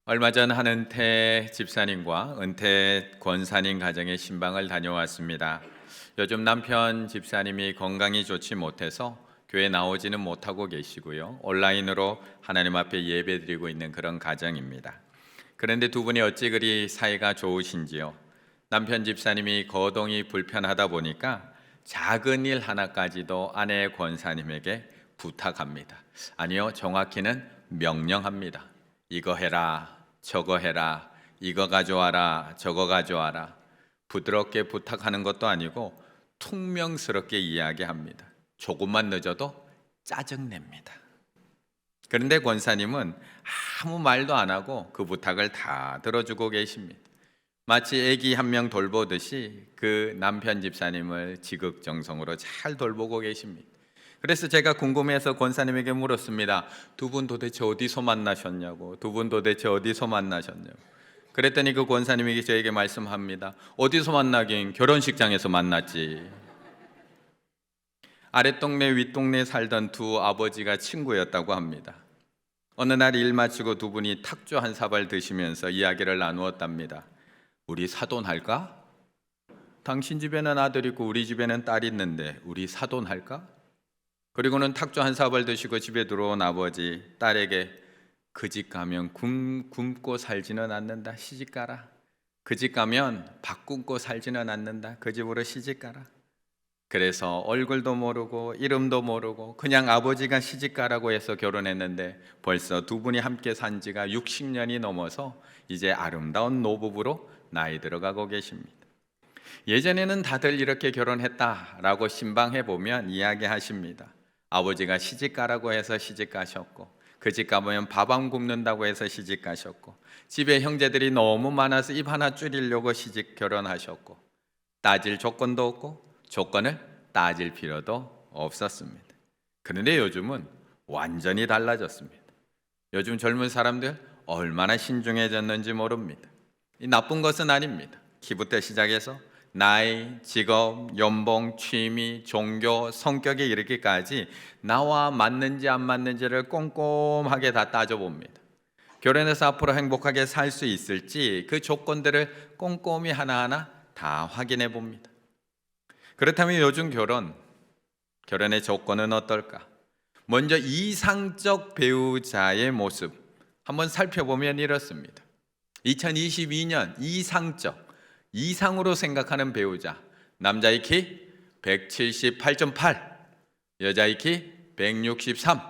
얼마 전 한 은퇴 집사님과 은퇴 권사님 가정의 신방을 다녀왔습니다. 요즘 남편 집사님이 건강이 좋지 못해서 교회 나오지는 못하고 계시고요. 온라인으로 하나님 앞에 예배드리고 있는 그런 가정입니다. 그런데 두 분이 어찌 그리 사이가 좋으신지요. 남편 집사님이 거동이 불편하다 보니까 작은 일 하나까지도 아내 권사님에게 부탁합니다. 아니요, 정확히는 명령합니다. 이거 해라, 저거 해라, 이거 가져와라, 저거 가져와라. 부드럽게 부탁하는 것도 아니고 퉁명스럽게 이야기합니다. 조금만 늦어도 짜증냅니다. 그런데 권사님은 아무 말도 안 하고 그 부탁을 다 들어주고 계십니다. 마치 아기 한 명 돌보듯이 그 남편 집사님을 지극정성으로 잘 돌보고 계십니다. 그래서 제가 궁금해서 권사님에게 물었습니다. 두 분 도대체 어디서 만나셨냐고. 두 분 도대체 어디서 만나셨냐고. 그랬더니 그 권사님이 저에게 말씀합니다. 어디서 만나긴 결혼식장에서 만났지. 아랫동네 윗동네 살던 두 아버지가 친구였다고 합니다. 어느 날 일 마치고 두 분이 탁주 한 사발 드시면서 이야기를 나누었답니다. 우리 사돈할까? 당신 집에는 아들 있고 우리 집에는 딸 있는데 우리 사돈할까? 그리고는 탁주 한 사발 드시고 집에 들어온 아버지 딸에게 그 집 가면 굶고 살지는 않는다. 시집 가라. 그 집 가면 밥 굶고 살지는 않는다. 그 집으로 시집 가라. 그래서 얼굴도 모르고 이름도 모르고 그냥 아버지가 시집 가라고 해서 결혼했는데 벌써 두 분이 함께 산 지가 60년이 넘어서 이제 아름다운 노부부로 나이 들어가고 계십니다. 예전에는 다들 이렇게 결혼했다라고 신방해 보면 이야기하십니다. 아버지가 시집 가라고 해서 시집 가셨고 그 집 가보면 밥 안 굶는다고 해서 시집 가셨고 집에 형제들이 너무 많아서 입 하나 줄이려고 시집 결혼하셨고 따질 조건도 없고 조건을 따질 필요도 없었습니다. 그런데 요즘은 완전히 달라졌습니다. 요즘 젊은 사람들 얼마나 신중해졌는지 모릅니다. 이 나쁜 것은 아닙니다. 키부터 시작해서 나이, 직업, 연봉, 취미, 종교, 성격에 이르기까지 나와 맞는지 안 맞는지를 꼼꼼하게 다 따져봅니다. 결혼해서 앞으로 행복하게 살 수 있을지 그 조건들을 꼼꼼히 하나하나 다 확인해 봅니다. 그렇다면 요즘 결혼의 조건은 어떨까? 먼저 이상적 배우자의 모습 한번 살펴보면 이렇습니다. 2022년 이상으로 생각하는 배우자. 남자의 키 178.8, 여자의 키 163,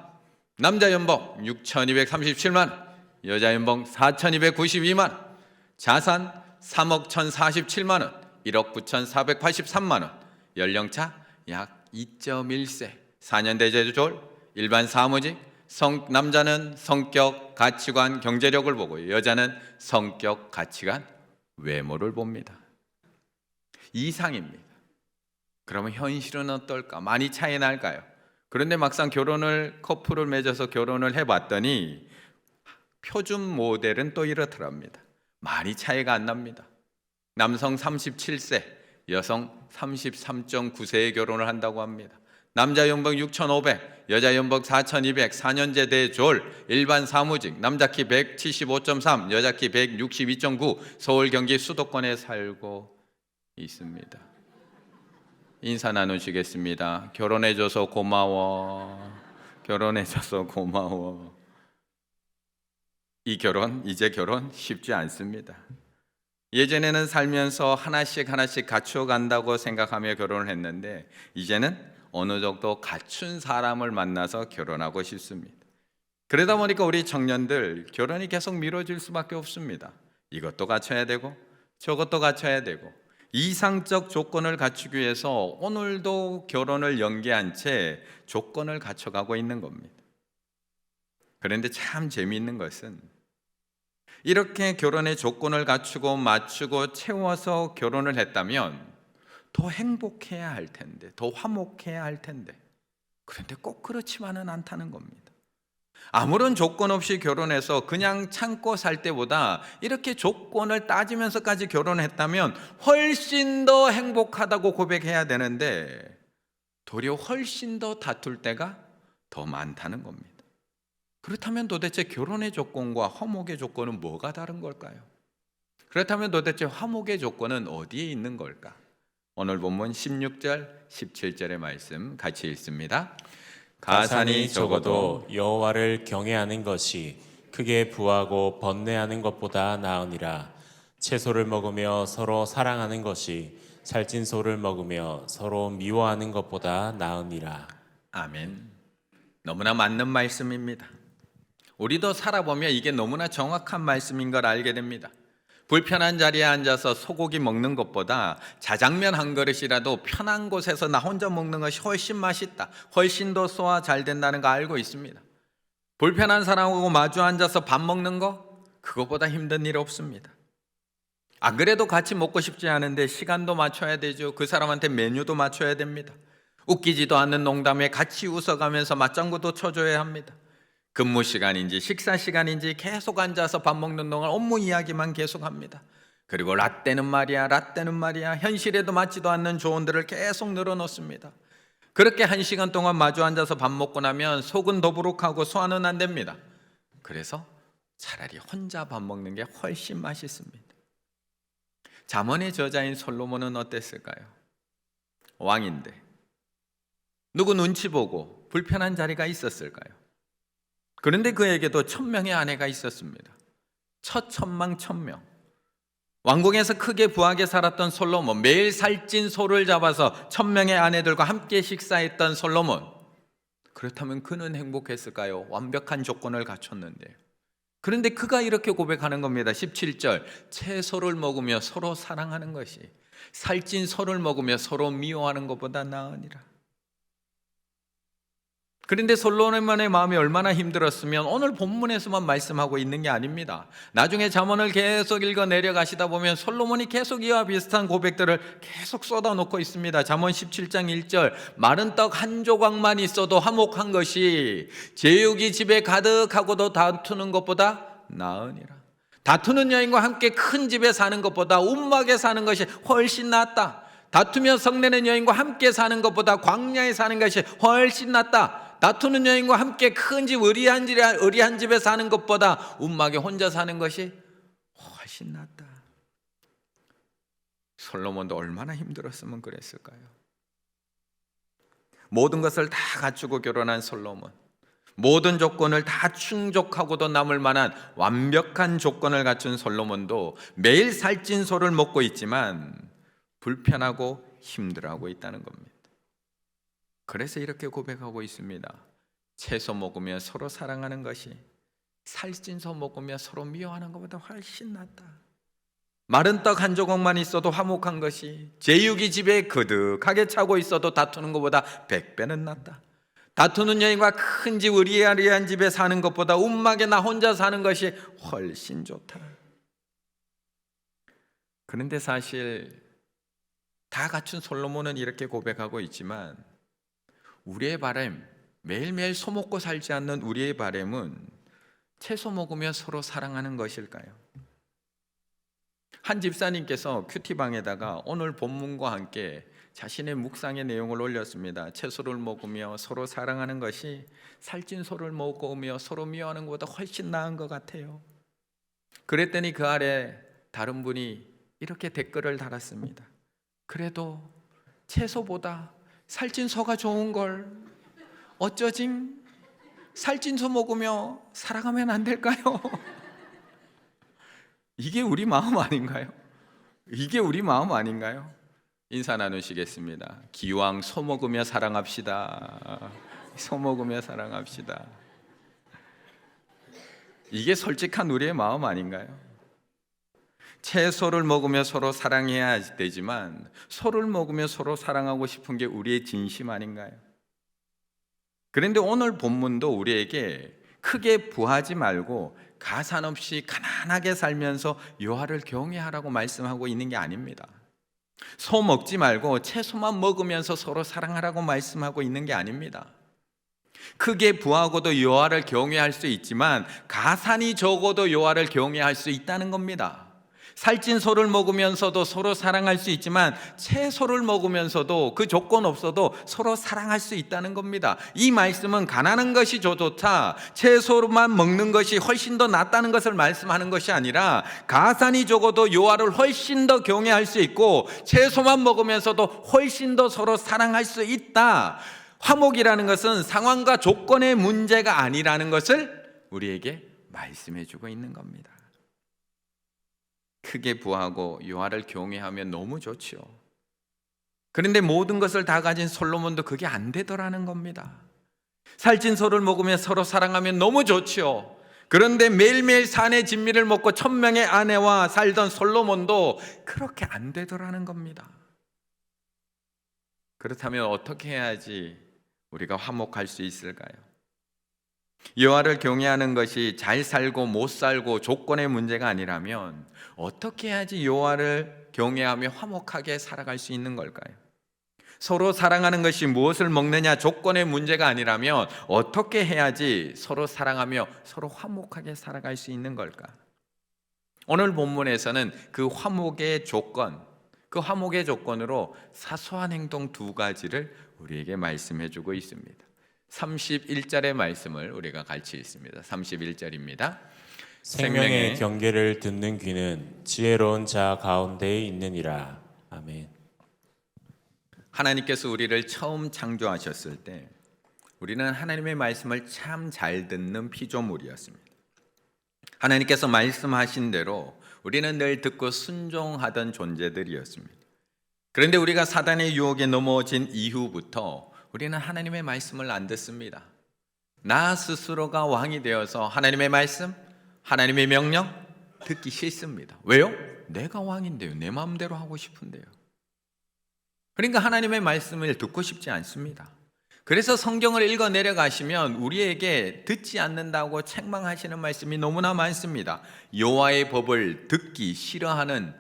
남자 연봉 6,237만 원, 여자 연봉 4,292만 원, 자산 3억 1,047만 원, 1억 9,483만 원, 연령차 약 2.1세, 4년대 제주졸, 일반 사무직, 남자는 성격, 가치관, 경제력을 보고 여자는 성격, 가치관, 외모를 봅니다. 이상입니다. 그러면 현실은 어떨까? 많이 차이 날까요? 그런데 막상 커플을 맺어서 결혼을 해봤더니 표준 모델은 또 이렇더랍니다. 많이 차이가 안 납니다. 남성 37세, 여성 33.9세에 결혼을 한다고 합니다. 남자 연봉 6,500, 여자 연봉 4,200, 4년제 대졸, 일반 사무직, 남자 키 175.3, 여자 키 162.9, 서울 경기 수도권에 살고 있습니다. 인사 나누시겠습니다. 결혼해줘서 고마워. 결혼해줘서 고마워. 이제 결혼 쉽지 않습니다. 예전에는 살면서 하나씩 갖추어 간다고 생각하며 결혼을 했는데 이제는 어느 정도 갖춘 사람을 만나서 결혼하고 싶습니다. 그러다 보니까 우리 청년들 결혼이 계속 미뤄질 수밖에 없습니다. 이것도 갖춰야 되고 저것도 갖춰야 되고 이상적 조건을 갖추기 위해서 오늘도 결혼을 연기한 채 조건을 갖춰가고 있는 겁니다. 그런데 참 재미있는 것은 이렇게 결혼의 조건을 갖추고 맞추고 채워서 결혼을 했다면 더 행복해야 할 텐데, 더 화목해야 할 텐데, 그런데 꼭 그렇지만은 않다는 겁니다. 아무런 조건 없이 결혼해서 그냥 참고 살 때보다 이렇게 조건을 따지면서까지 결혼했다면 훨씬 더 행복하다고 고백해야 되는데 도리어 훨씬 더 다툴 때가 더 많다는 겁니다. 그렇다면 도대체 결혼의 조건과 화목의 조건은 뭐가 다른 걸까요? 그렇다면 도대체 화목의 조건은 어디에 있는 걸까? 오늘 본문 16절, 17절의 말씀 같이 읽습니다. 가산이 적어도 여호와를 경외하는 것이 크게 부하고 번뇌하는 것보다 나으니라. 채소를 먹으며 서로 사랑하는 것이 살찐 소를 먹으며 서로 미워하는 것보다 나으니라. 아멘. 너무나 맞는 말씀입니다. 우리도 살아보면 이게 너무나 정확한 말씀인 걸 알게 됩니다. 불편한 자리에 앉아서 소고기 먹는 것보다 자장면 한 그릇이라도 편한 곳에서 나 혼자 먹는 것이 훨씬 맛있다, 훨씬 더 소화 잘 된다는 거 알고 있습니다. 불편한 사람하고 마주 앉아서 밥 먹는 거, 그거보다 힘든 일 없습니다. 안 그래도 같이 먹고 싶지 않은데 시간도 맞춰야 되죠. 그 사람한테 메뉴도 맞춰야 됩니다. 웃기지도 않는 농담에 같이 웃어가면서 맞장구도 쳐줘야 합니다. 근무 시간인지 식사 시간인지 계속 앉아서 밥 먹는 동안 업무 이야기만 계속합니다. 그리고 라떼는 말이야 현실에도 맞지도 않는 조언들을 계속 늘어놓습니다. 그렇게 1시간 동안 마주 앉아서 밥 먹고 나면 속은 더부룩하고 소화는 안 됩니다. 그래서 차라리 혼자 밥 먹는 게 훨씬 맛있습니다. 잠언의 저자인 솔로몬은 어땠을까요? 왕인데 누구 눈치 보고 불편한 자리가 있었을까요? 그런데 그에게도 1000명의 아내가 있었습니다. 천망천명. 왕궁에서 크게 부하게 살았던 솔로몬, 매일 살찐 소를 잡아서 1000명의 아내들과 함께 식사했던 솔로몬. 그렇다면 그는 행복했을까요? 완벽한 조건을 갖췄는데요. 그런데 그가 이렇게 고백하는 겁니다. 17절, 채소를 먹으며 서로 사랑하는 것이 살찐 소를 먹으며 서로 미워하는 것보다 나으니라. 그런데 솔로몬의 마음이 얼마나 힘들었으면 오늘 본문에서만 말씀하고 있는 게 아닙니다. 나중에 잠언을 계속 읽어 내려가시다 보면 솔로몬이 계속 이와 비슷한 고백들을 계속 쏟아놓고 있습니다. 잠언 17장 1절, 마른 떡 한 조각만 있어도 화목한 것이 제육이 집에 가득하고도 다투는 것보다 나으니라. 다투는 여인과 함께 큰 집에 사는 것보다 움막에 사는 것이 훨씬 낫다. 다투며 성내는 여인과 함께 사는 것보다 광야에 사는 것이 훨씬 낫다. 다투는 여인과 함께 큰 집, 의리한 집에 사는 것보다 움막에 혼자 사는 것이 훨씬 낫다. 솔로몬도 얼마나 힘들었으면 그랬을까요? 모든 것을 다 갖추고 결혼한 솔로몬, 모든 조건을 다 충족하고도 남을 만한 완벽한 조건을 갖춘 솔로몬도 매일 살찐 소를 먹고 있지만 불편하고 힘들어하고 있다는 겁니다. 그래서 이렇게 고백하고 있습니다. 채소 먹으며 서로 사랑하는 것이 살찐 소 먹으며 서로 미워하는 것보다 훨씬 낫다. 마른 떡 한 조각만 있어도 화목한 것이 제육이 집에 그득하게 차고 있어도 다투는 것보다 100배는 낫다. 다투는 여인과 큰 집, 의리한 집에 사는 것보다 움막에 나 혼자 사는 것이 훨씬 좋다. 그런데 사실 다 갖춘 솔로몬은 이렇게 고백하고 있지만 우리의 바람, 매일매일 소 먹고 살지 않는 우리의 바람은 채소 먹으며 서로 사랑하는 것일까요? 한 집사님께서 큐티방에다가 오늘 본문과 함께 자신의 묵상의 내용을 올렸습니다. 채소를 먹으며 서로 사랑하는 것이 살찐 소를 먹으며 서로 미워하는 것보다 훨씬 나은 것 같아요. 그랬더니 그 아래 다른 분이 이렇게 댓글을 달았습니다. 그래도 채소보다 살찐 소가 좋은 걸 어쩌지? 살찐 소 먹으며 살아가면 안 될까요? 이게 우리 마음 아닌가요? 이게 우리 마음 아닌가요? 인사 나누시겠습니다. 기왕 소 먹으며 사랑합시다. 소 먹으며 사랑합시다. 이게 솔직한 우리의 마음 아닌가요? 채소를 먹으며 서로 사랑해야 되지만 소를 먹으며 서로 사랑하고 싶은 게 우리의 진심 아닌가요? 그런데 오늘 본문도 우리에게 크게 부하지 말고 가산 없이 가난하게 살면서 여호와를 경외하라고 말씀하고 있는 게 아닙니다. 소 먹지 말고 채소만 먹으면서 서로 사랑하라고 말씀하고 있는 게 아닙니다. 크게 부하고도 여호와를 경외할 수 있지만 가산이 적어도 여호와를 경외할 수 있다는 겁니다. 살찐 소를 먹으면서도 서로 사랑할 수 있지만 채소를 먹으면서도 그 조건 없어도 서로 사랑할 수 있다는 겁니다. 이 말씀은 가난한 것이 좋다, 채소만 먹는 것이 훨씬 더 낫다는 것을 말씀하는 것이 아니라 가산이 적어도 여호와를 훨씬 더 경외할 수 있고 채소만 먹으면서도 훨씬 더 서로 사랑할 수 있다. 화목이라는 것은 상황과 조건의 문제가 아니라는 것을 우리에게 말씀해 주고 있는 겁니다. 크게 부하고 여호와를 경외하면 너무 좋지요. 그런데 모든 것을 다 가진 솔로몬도 그게 안 되더라는 겁니다. 살찐 소를 먹으며 서로 사랑하면 너무 좋지요. 그런데 매일매일 산의 진미를 먹고 1000명의 아내와 살던 솔로몬도 그렇게 안 되더라는 겁니다. 그렇다면 어떻게 해야지 우리가 화목할 수 있을까요? 여호와를 경외하는 것이 잘 살고 못 살고 조건의 문제가 아니라면 어떻게 해야지 여호와를 경외하며 화목하게 살아갈 수 있는 걸까요? 서로 사랑하는 것이 무엇을 먹느냐 조건의 문제가 아니라면 어떻게 해야지 서로 사랑하며 서로 화목하게 살아갈 수 있는 걸까? 오늘 본문에서는 그 화목의 조건, 그 화목의 조건으로 사소한 행동 2가지를 우리에게 말씀해 주고 있습니다. 31절의 말씀을 우리가 같이 읽습니다. 31절입니다. 생명의 경계를 듣는 귀는 지혜로운 자 가운데에 있느니라. 아멘. 하나님께서 우리를 처음 창조하셨을 때 우리는 하나님의 말씀을 참 잘 듣는 피조물이었습니다. 하나님께서 말씀하신 대로 우리는 늘 듣고 순종하던 존재들이었습니다. 그런데 우리가 사단의 유혹에 넘어진 이후부터 우리는 하나님의 말씀을 안 듣습니다. 나 스스로가 왕이 되어서 하나님의 말씀, 하나님의 명령 듣기 싫습니다. 왜요? 내가 왕인데요. 내 마음대로 하고 싶은데요. 그러니까 하나님의 말씀을 듣고 싶지 않습니다. 그래서 성경을 읽어 내려가시면 우리에게 듣지 않는다고 책망하시는 말씀이 너무나 많습니다. 여호와의 법을 듣기 싫어하는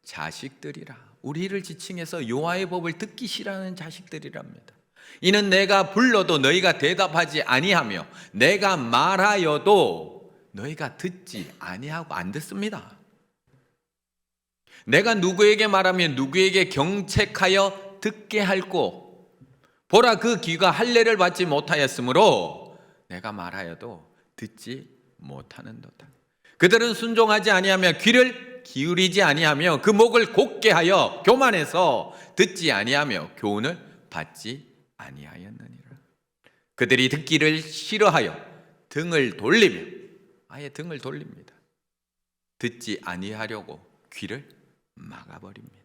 자식들이라. 우리를 지칭해서 여호와의 법을 듣기 싫어하는 자식들이랍니다. 이는 내가 불러도 너희가 대답하지 아니하며 내가 말하여도 너희가 듣지 아니하고 안 듣습니다. 내가 누구에게 말하면 누구에게 경책하여 듣게 할꼬 보라 그 귀가 할례를 받지 못하였으므로 내가 말하여도 듣지 못하는도다. 그들은 순종하지 아니하며 귀를 기울이지 아니하며 그 목을 곧게 하여 교만해서 듣지 아니하며 교훈을 받지 아니하였느니라. 그들이 듣기를 싫어하여 등을 돌리며 아예 등을 돌립니다. 듣지 아니하려고 귀를 막아버립니다.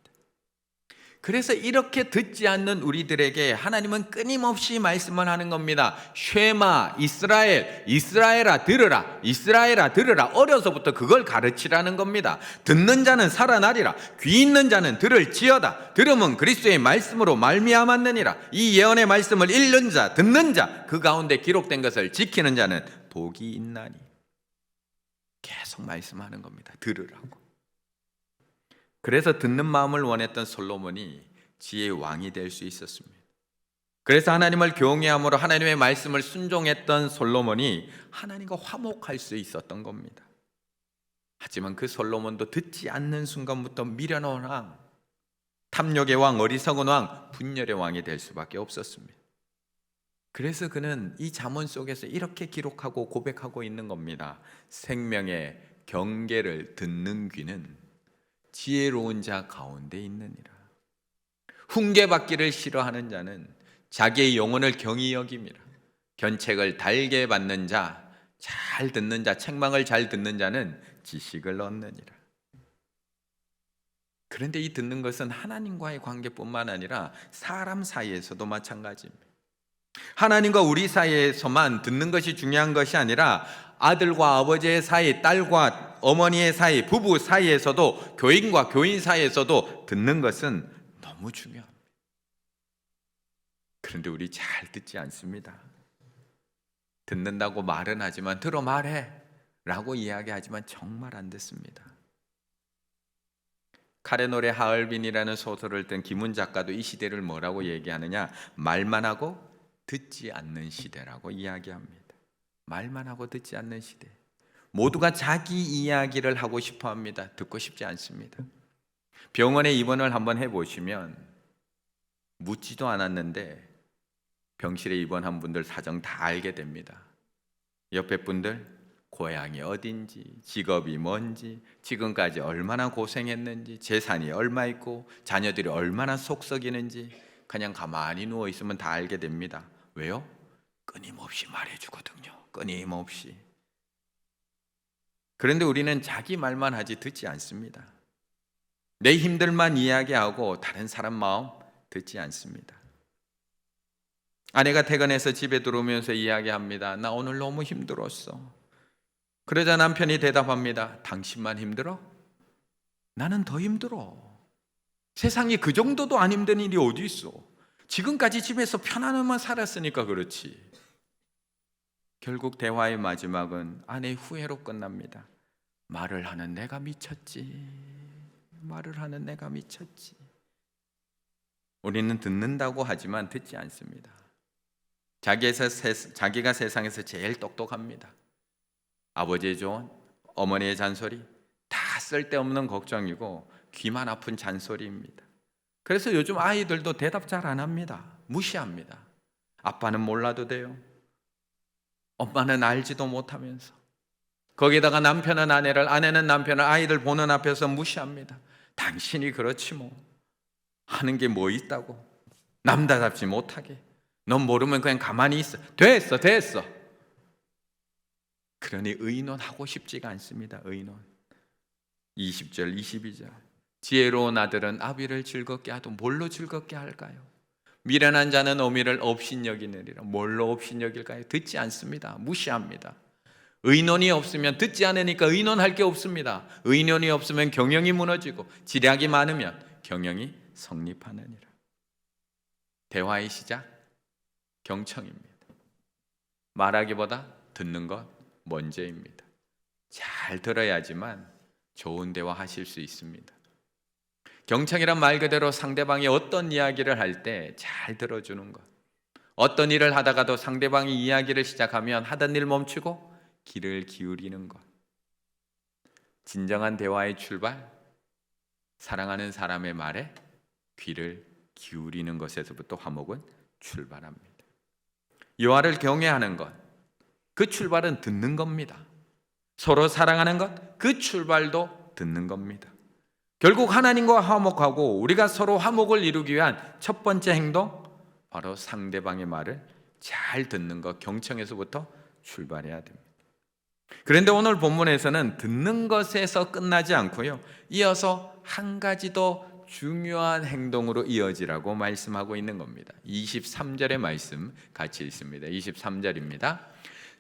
그래서 이렇게 듣지 않는 우리들에게 하나님은 끊임없이 말씀을 하는 겁니다. 쉐마 이스라엘, 이스라엘아 들으라, 이스라엘아 들으라. 어려서부터 그걸 가르치라는 겁니다. 듣는 자는 살아나리라. 귀 있는 자는 들을지어다. 들음은 그리스도의 말씀으로 말미암았느니라. 이 예언의 말씀을 읽는 자, 듣는 자, 그 가운데 기록된 것을 지키는 자는 복이 있나니. 계속 말씀하는 겁니다. 들으라고. 그래서 듣는 마음을 원했던 솔로몬이 지혜의 왕이 될 수 있었습니다. 그래서 하나님을 경외함으로 하나님의 말씀을 순종했던 솔로몬이 하나님과 화목할 수 있었던 겁니다. 하지만 그 솔로몬도 듣지 않는 순간부터 미련한 왕, 탐욕의 왕, 어리석은 왕, 분열의 왕이 될 수밖에 없었습니다. 그래서 그는 이 잠언 속에서 이렇게 기록하고 고백하고 있는 겁니다. 생명의 경계를 듣는 귀는 지혜로운 자 가운데 있느니라. 훈계받기를 싫어하는 자는 자기의 영혼을 경히 여김이라. 견책을 달게 받는 자, 잘 듣는 자, 책망을 잘 듣는 자는 지식을 얻느니라. 그런데 이 듣는 것은 하나님과의 관계뿐만 아니라 사람 사이에서도 마찬가지입니다. 하나님과 우리 사이에서만 듣는 것이 중요한 것이 아니라 아들과 아버지의 사이, 딸과 어머니의 사이, 부부 사이에서도, 교인과 교인 사이에서도 듣는 것은 너무 중요합니다. 그런데 우리 잘 듣지 않습니다. 듣는다고 말은 하지만 들어 말해 라고 이야기하지만 정말 안 듣습니다. 카레노레 하얼빈이라는 소설을 쓴 김훈 작가도 이 시대를 뭐라고 얘기하느냐, 말만 하고 듣지 않는 시대라고 이야기합니다. 말만 하고 듣지 않는 시대. 모두가 자기 이야기를 하고 싶어 합니다. 듣고 싶지 않습니다. 병원에 입원을 한번 해보시면 묻지도 않았는데 병실에 입원한 분들 사정 다 알게 됩니다. 옆에 분들 고향이 어딘지, 직업이 뭔지, 지금까지 얼마나 고생했는지, 재산이 얼마 있고 자녀들이 얼마나 속썩이는지 그냥 가만히 누워있으면 다 알게 됩니다. 왜요? 끊임없이 말해주거든요. 끊임없이. 그런데 우리는 자기 말만 하지 듣지 않습니다. 내 힘들만 이야기하고 다른 사람 마음 듣지 않습니다. 아내가 퇴근해서 집에 들어오면서 이야기합니다. 나 오늘 너무 힘들었어. 그러자 남편이 대답합니다. 당신만 힘들어? 나는 더 힘들어. 세상에 그 정도도 안 힘든 일이 어디 있어. 지금까지 집에서 편안하게만 살았으니까 그렇지. 결국 대화의 마지막은 아내의 후회로 끝납니다. 말을 하는 내가 미쳤지. 말을 하는 내가 미쳤지. 우리는 듣는다고 하지만 듣지 않습니다. 자기가 세상에서 제일 똑똑합니다. 아버지의 조언, 어머니의 잔소리 다 쓸데없는 걱정이고 귀만 아픈 잔소리입니다. 그래서 요즘 아이들도 대답 잘 안 합니다. 무시합니다. 아빠는 몰라도 돼요. 엄마는 알지도 못하면서. 거기다가 남편은 아내를, 아내는 남편을 아이들 보는 앞에서 무시합니다. 당신이 그렇지 뭐. 하는 게 뭐 있다고. 남다답지 못하게. 넌 모르면 그냥 가만히 있어. 됐어. 그러니 의논하고 싶지가 않습니다. 의논. 20절, 22절. 지혜로운 아들은 아비를 즐겁게 하도 뭘로 즐겁게 할까요? 미련한 자는 어미를 업신여기느니라. 뭘로 업신여길까요? 듣지 않습니다. 무시합니다. 의논이 없으면, 듣지 않으니까 의논할 게 없습니다. 의논이 없으면 경영이 무너지고 지략이 많으면 경영이 성립하느니라. 대화의 시작, 경청입니다. 말하기보다 듣는 것 먼저입니다. 잘 들어야지만 좋은 대화 하실 수 있습니다. 경청이란 말 그대로 상대방이 어떤 이야기를 할 때 잘 들어주는 것. 어떤 일을 하다가도 상대방이 이야기를 시작하면 하던 일 멈추고 귀를 기울이는 것. 진정한 대화의 출발, 사랑하는 사람의 말에 귀를 기울이는 것에서부터 화목은 출발합니다. 여호와를 경외하는 것, 그 출발은 듣는 겁니다. 서로 사랑하는 것, 그 출발도 듣는 겁니다. 결국 하나님과 화목하고 우리가 서로 화목을 이루기 위한 첫 번째 행동, 바로 상대방의 말을 잘 듣는 것, 경청에서부터 출발해야 됩니다. 그런데 오늘 본문에서는 듣는 것에서 끝나지 않고요, 이어서 한 가지 더 중요한 행동으로 이어지라고 말씀하고 있는 겁니다. 23절의 말씀 같이 읽습니다. 23절입니다.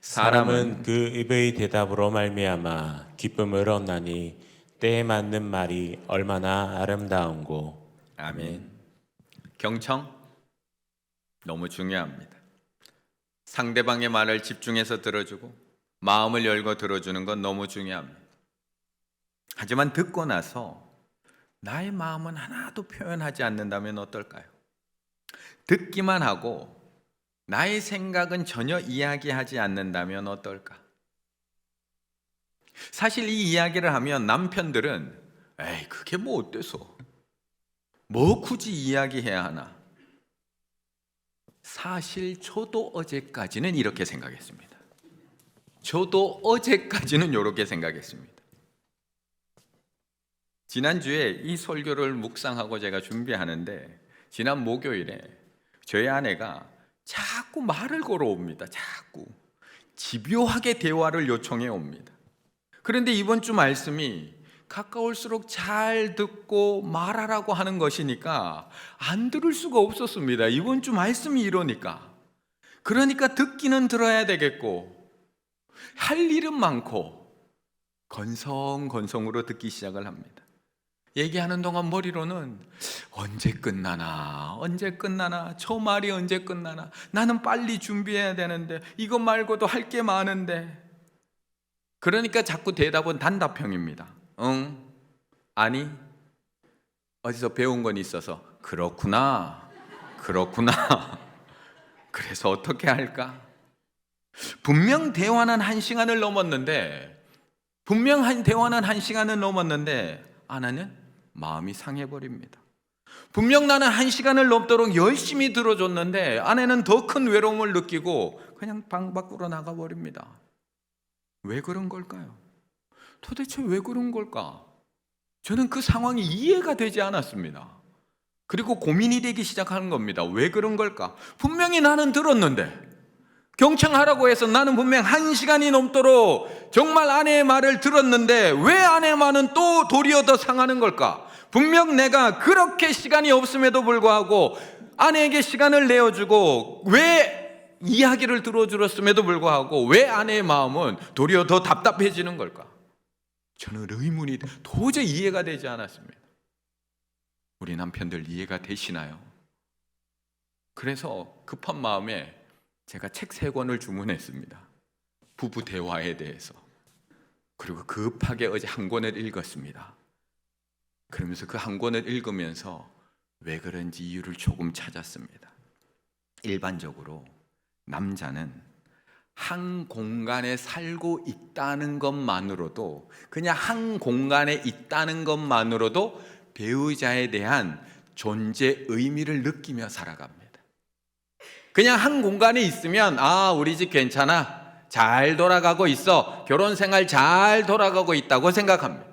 사람은 그 입의 대답으로 말미암아 기쁨을 얻나니 때에 맞는 말이 얼마나 아름다운고. 아멘. 경청 너무 중요합니다. 상대방의 말을 집중해서 들어주고 마음을 열고 들어주는 건 너무 중요합니다. 하지만 듣고 나서 나의 마음은 하나도 표현하지 않는다면 어떨까요? 듣기만 하고 나의 생각은 전혀 이야기하지 않는다면 어떨까? 사실 이 이야기를 하면 남편들은 에이 그게 뭐 어때서? 뭐 굳이 이야기해야 하나? 사실 저도 어제까지는 이렇게 생각했습니다. 저도 어제까지는 이렇게 생각했습니다. 지난주에 이 설교를 묵상하고 제가 준비하는데 지난 목요일에 저희 아내가 자꾸 말을 걸어옵니다. 자꾸 집요하게 대화를 요청해 옵니다. 그런데 이번 주 말씀이 가까울수록 잘 듣고 말하라고 하는 것이니까 안 들을 수가 없었습니다. 이번 주 말씀이 이러니까. 그러니까 듣기는 들어야 되겠고 할 일은 많고 건성건성으로 듣기 시작을 합니다. 얘기하는 동안 머리로는 언제 끝나나 저 말이 언제 끝나나, 나는 빨리 준비해야 되는데 이거 말고도 할 게 많은데. 그러니까 자꾸 대답은 단답형입니다. 응, 아니, 어디서 배운 건 있어서 그렇구나. 그래서 어떻게 할까? 분명 대화는 1시간을 넘었는데 분명한 대화는 1시간은 넘었는데 아내는 마음이 상해버립니다. 분명 나는 1시간을 넘도록 열심히 들어줬는데 아내는 더 큰 외로움을 느끼고 그냥 방 밖으로 나가버립니다. 왜 그런 걸까요? 도대체 왜 그런 걸까? 저는 그 상황이 이해가 되지 않았습니다. 그리고 고민이 되기 시작하는 겁니다. 왜 그런 걸까? 분명히 나는 들었는데, 경청하라고 해서 나는 분명 1시간이 넘도록 정말 아내의 말을 들었는데 왜 아내의 말은 또 도리어 더 상하는 걸까? 분명 내가 그렇게 시간이 없음에도 불구하고 아내에게 시간을 내어주고 왜 이야기를 들어주었음에도 불구하고 왜 아내의 마음은 도리어 더 답답해지는 걸까? 저는 의문이 도저히 이해가 되지 않았습니다. 우리 남편들 이해가 되시나요? 그래서 급한 마음에 제가 책 3권을 주문했습니다. 부부 대화에 대해서. 그리고 급하게 어제 한 권을 읽었습니다. 그러면서 그 한 권을 읽으면서 왜 그런지 이유를 조금 찾았습니다. 일반적으로 남자는 한 공간에 살고 있다는 것만으로도, 그냥 한 공간에 있다는 것만으로도 배우자에 대한 존재 의미를 느끼며 살아갑니다. 그냥 한 공간에 있으면 우리 집 괜찮아, 잘 돌아가고 있어, 결혼 생활 잘 돌아가고 있다고 생각합니다.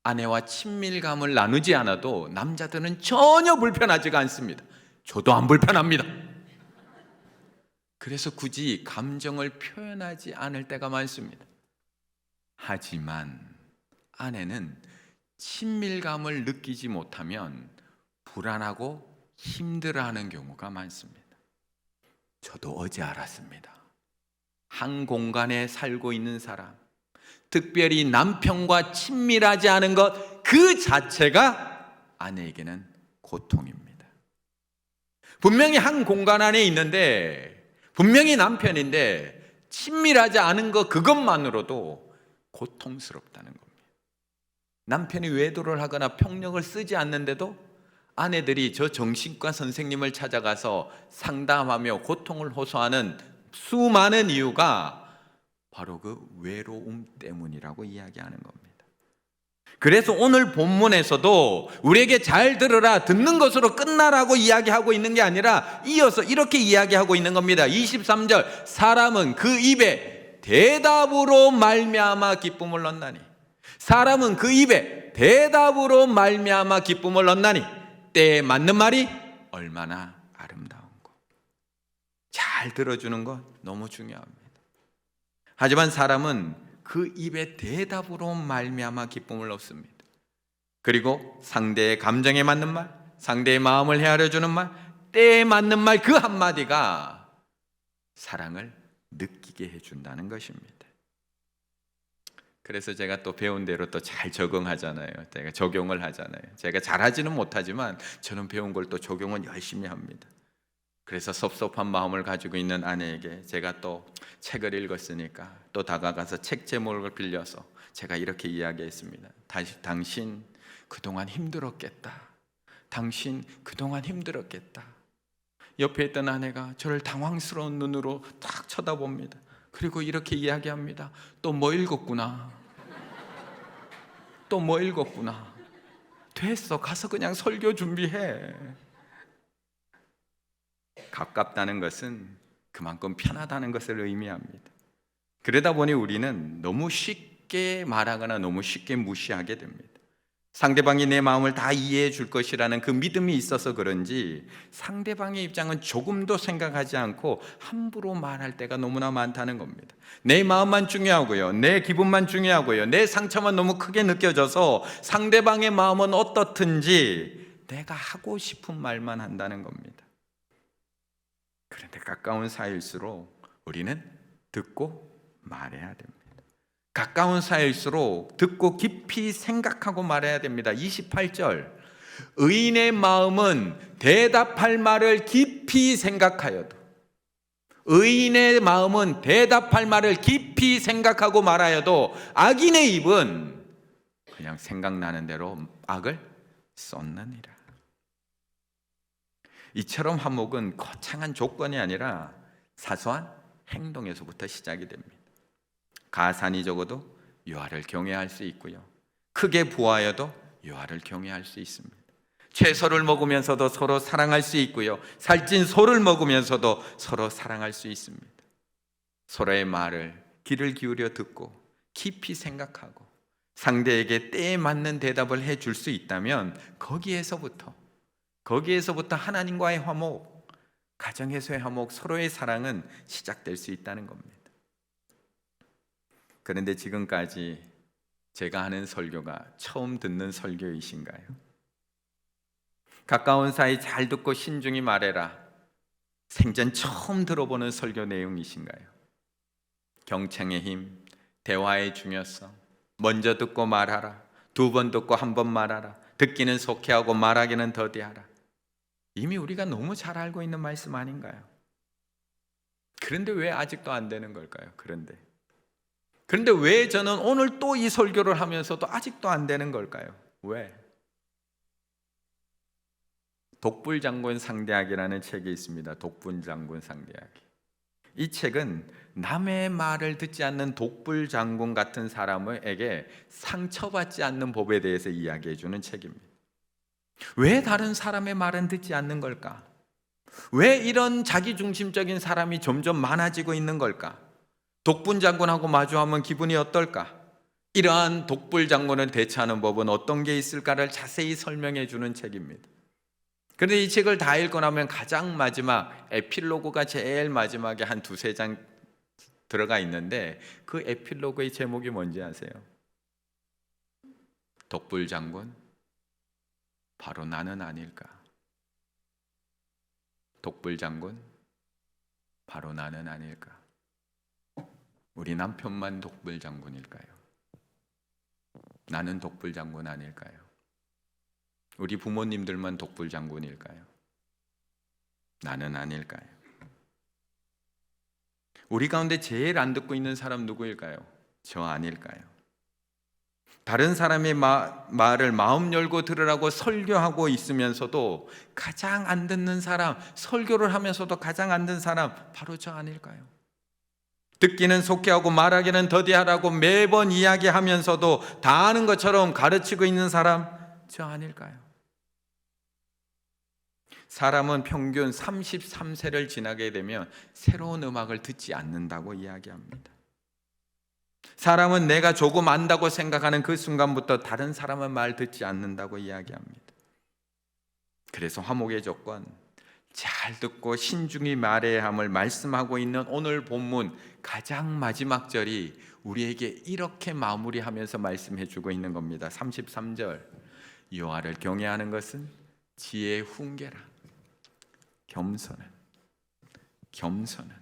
아내와 친밀감을 나누지 않아도 남자들은 전혀 불편하지가 않습니다. 저도 안 불편합니다. 그래서 굳이 감정을 표현하지 않을 때가 많습니다. 하지만 아내는 친밀감을 느끼지 못하면 불안하고 힘들어하는 경우가 많습니다. 저도 어제 알았습니다. 한 공간에 살고 있는 사람, 특별히 남편과 친밀하지 않은 것 그 자체가 아내에게는 고통입니다. 분명히 한 공간 안에 있는데, 분명히 남편인데 친밀하지 않은 것 그것만으로도 고통스럽다는 겁니다. 남편이 외도를 하거나 폭력을 쓰지 않는데도 아내들이 저 정신과 선생님을 찾아가서 상담하며 고통을 호소하는 수많은 이유가 바로 그 외로움 때문이라고 이야기하는 겁니다. 그래서 오늘 본문에서도 우리에게 잘 들으라, 듣는 것으로 끝나라고 이야기하고 있는 게 아니라 이어서 이렇게 이야기하고 있는 겁니다. 23절, 사람은 그 입에 대답으로 말미암아 기쁨을 얻나니, 사람은 그 입에 대답으로 말미암아 기쁨을 얻나니, 때에 맞는 말이 얼마나 아름다운 것. 잘 들어주는 것 너무 중요합니다. 하지만 사람은 그 입의 대답으로 말미암아 기쁨을 얻습니다. 그리고 상대의 감정에 맞는 말, 상대의 마음을 헤아려주는 말, 때에 맞는 말 그 한마디가 사랑을 느끼게 해준다는 것입니다. 그래서 제가 또 배운 대로 또 잘 적응하잖아요. 제가 적용을 하잖아요. 제가 잘하지는 못하지만 저는 배운 걸 또 적용은 열심히 합니다. 그래서 섭섭한 마음을 가지고 있는 아내에게 제가 또 책을 읽었으니까 또 다가가서 책 제목을 빌려서 제가 이렇게 이야기했습니다. 당신 그동안 힘들었겠다. 당신 그동안 힘들었겠다. 옆에 있던 아내가 저를 당황스러운 눈으로 딱 쳐다봅니다. 그리고 이렇게 이야기합니다. 또 뭐 읽었구나. 또 뭐 읽었구나. 됐어. 가서 그냥 설교 준비해. 가깝다는 것은 그만큼 편하다는 것을 의미합니다. 그러다 보니 우리는 너무 쉽게 말하거나 너무 쉽게 무시하게 됩니다. 상대방이 내 마음을 다 이해해 줄 것이라는 그 믿음이 있어서 그런지 상대방의 입장은 조금도 생각하지 않고 함부로 말할 때가 너무나 많다는 겁니다. 내 마음만 중요하고요, 내 기분만 중요하고요, 내 상처만 너무 크게 느껴져서 상대방의 마음은 어떻든지 내가 하고 싶은 말만 한다는 겁니다. 그런데 가까운 사이일수록 우리는 듣고 말해야 됩니다. 가까운 사이일수록 듣고 깊이 생각하고 말해야 됩니다. 28절, 의인의 마음은 대답할 말을 깊이 생각하여도, 의인의 마음은 대답할 말을 깊이 생각하고 말하여도 악인의 입은 그냥 생각나는 대로 악을 쏟느니라. 이처럼 화목은 거창한 조건이 아니라 사소한 행동에서부터 시작이 됩니다. 가산이 적어도 여호와를 경외할 수 있고요. 크게 부하여도 여호와를 경외할 수 있습니다. 채소를 먹으면서도 서로 사랑할 수 있고요. 살찐 소를 먹으면서도 서로 사랑할 수 있습니다. 서로의 말을 귀를 기울여 듣고 깊이 생각하고 상대에게 때에 맞는 대답을 해줄 수 있다면 거기에서부터 하나님과의 화목, 가정에서의 화목, 서로의 사랑은 시작될 수 있다는 겁니다. 그런데 지금까지 제가 하는 설교가 처음 듣는 설교이신가요? 가까운 사이 잘 듣고 신중히 말해라, 생전 처음 들어보는 설교 내용이신가요? 경청의 힘, 대화의 중요성, 먼저 듣고 말하라, 두 번 듣고 한 번 말하라, 듣기는 속히하고 말하기는 더디하라. 이미 우리가 너무 잘 알고 있는 말씀 아닌가요? 그런데 왜 아직도 안 되는 걸까요? 그런데 왜 저는 오늘 또 이 설교를 하면서도 아직도 안 되는 걸까요? 왜? 독불장군 상대하기라는 책이 있습니다. 독불장군 상대하기. 이 책은 남의 말을 듣지 않는 독불장군 같은 사람에게 상처받지 않는 법에 대해서 이야기해 주는 책입니다. 왜 다른 사람의 말은 듣지 않는 걸까? 왜 이런 자기중심적인 사람이 점점 많아지고 있는 걸까? 독불장군하고 마주하면 기분이 어떨까? 이러한 독불장군을 대처하는 법은 어떤 게 있을까를 자세히 설명해 주는 책입니다. 그런데 이 책을 다 읽고 나면 가장 마지막 에필로그가 제일 마지막에 한 두세 장 들어가 있는데 그 에필로그의 제목이 뭔지 아세요? 독불장군, 바로 나는 아닐까? 독불장군, 바로 나는 아닐까? 우리 남편만 독불장군일까요? 나는 독불장군 아닐까요? 우리 부모님들만 독불장군일까요? 나는 아닐까요? 우리 가운데 제일 안 듣고 있는 사람 누구일까요? 저 아닐까요? 다른 사람의 말을 마음 열고 들으라고 설교하고 있으면서도 가장 안 듣는 사람, 설교를 하면서도 가장 안 듣는 사람 바로 저 아닐까요? 듣기는 속히 하고 말하기는 더디하라고 매번 이야기하면서도 다 아는 것처럼 가르치고 있는 사람 저 아닐까요? 사람은 평균 33세를 지나게 되면 새로운 음악을 듣지 않는다고 이야기합니다. 사람은 내가 조금 안다고 생각하는 그 순간부터 다른 사람의 말 듣지 않는다고 이야기합니다. 그래서 화목의 조건, 잘 듣고 신중히 말해야 함을 말씀하고 있는 오늘 본문 가장 마지막 절이 우리에게 이렇게 마무리하면서 말씀해 주고 있는 겁니다. 33절, 여호와를 경외하는 것은 지혜의 훈계라. 겸손은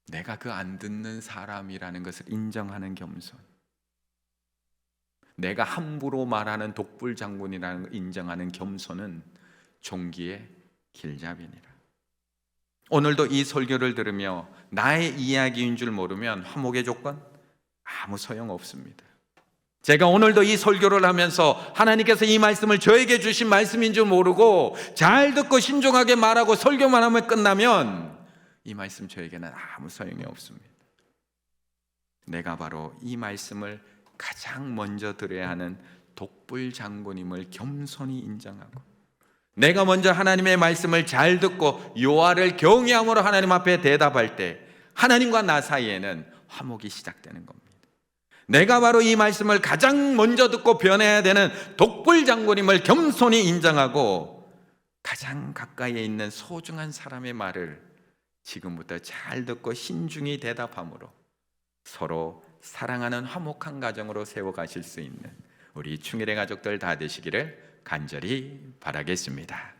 내가 그 안 듣는 사람이라는 것을 인정하는 겸손, 내가 함부로 말하는 독불장군이라는 걸 인정하는 겸손은 종기의 길잡이니라. 오늘도 이 설교를 들으며 나의 이야기인 줄 모르면 화목의 조건 아무 소용없습니다. 제가 오늘도 이 설교를 하면서 하나님께서 이 말씀을 저에게 주신 말씀인 줄 모르고 잘 듣고 신중하게 말하고 설교만 하면 끝나면 이 말씀 저에게는 아무 소용이 없습니다. 내가 바로 이 말씀을 가장 먼저 들어야 하는 독불장군임을 겸손히 인정하고 내가 먼저 하나님의 말씀을 잘 듣고 여호와를 경외함으로 하나님 앞에 대답할 때 하나님과 나 사이에는 화목이 시작되는 겁니다. 내가 바로 이 말씀을 가장 먼저 듣고 변해야 되는 독불장군임을 겸손히 인정하고 가장 가까이에 있는 소중한 사람의 말을 지금부터 잘 듣고 신중히 대답함으로 서로 사랑하는 화목한 가정으로 세워가실 수 있는 우리 충일의 가족들 다 되시기를 간절히 바라겠습니다.